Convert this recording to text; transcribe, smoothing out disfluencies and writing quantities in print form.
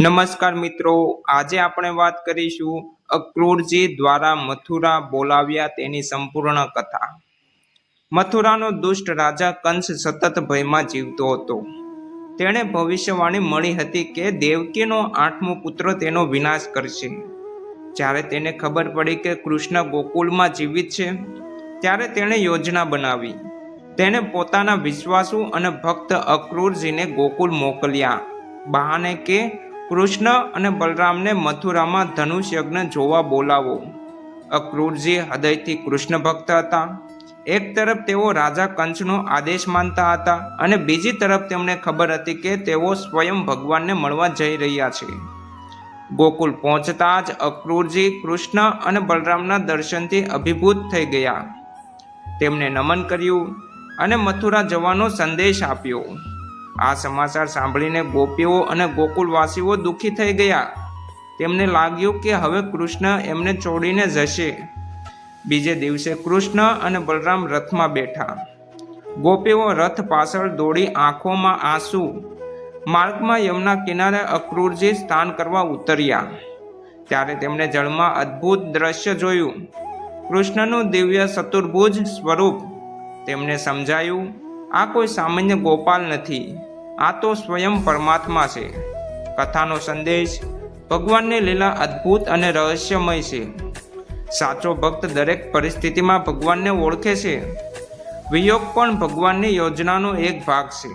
નમસ્કાર મિત્રો, આજે આપણે વાત કરીશું અક્રૂરજી દ્વારા મથુરા બોલાવ્યા તેની સંપૂર્ણ કથા। મથુરાનો દુષ્ટ રાજા કંસ સતત ભયમાં જીવતો હતો। તેણે ભવિષ્યવાણી મળી હતી કે દેવકીનો 8મો પુત્ર તેનો વિનાશ કરશે। જ્યારે તેને ખબર પડી કે કૃષ્ણ ગોકુળમાં જીવિત છે, ત્યારે તેણે યોજના બનાવી। તેણે પોતાના વિશ્વાસુ અને ભક્ત અક્રૂરજીને ગોકુળ મોકલ્યા, બહાને કે કૃષ્ણ અને બલરામને મથુરામાં ધનુષ યજ્ઞ જોવા બોલાવો। અક્રૂરજી હૃદયથી કૃષ્ણ ભક્ત હતા। એક તરફ તેઓ રાજા કંસનો આદેશ માનતા હતા અને બીજી તરફ તેમને ખબર હતી કે તેઓ સ્વયં ભગવાનને મળવા જઈ રહ્યા છે। ગોકુળ પહોંચતા જ અક્રૂરજી કૃષ્ણ અને બલરામના દર્શનથી અભિભૂત થઈ ગયા। તેમને નમન કર્યું અને મથુરા જવાનો સંદેશ આપ્યો। આ સમાચાર સાંભળીને ગોપીઓ અને ગોકુળવાસીઓ દુઃખી થઈ ગયા। તેમને લાગ્યું કે હવે કૃષ્ણ એમને છોડીને જશે। બીજે દિવસે કૃષ્ણ અને બલરામ રથમાં બેઠા। ગોપીઓ રથ પાછળ દોડી આંખોમાં આંસુ માર્ગમાં યમુના કિનારે અક્રૂરજી સ્નાન કરવા ઉતર્યા। ત્યારે તેમણે જળમાં અદ્ભુત દ્રશ્ય જોયું, કૃષ્ણનું દિવ્ય ચતુર્ભુજ સ્વરૂપ। તેમને સમજાયું, આ કોઈ સામાન્ય ગોપાલ નથી, આ તો સ્વયં પરમાત્મા છે। કથાનો સંદેશ: ભગવાનની લીલા અદ્ભુત અને રહસ્યમય છે। સાચો ભક્ત દરેક પરિસ્થિતિમાં ભગવાનને ઓળખે છે। વિયોગ પણ ભગવાનની યોજનાનો એક ભાગ છે।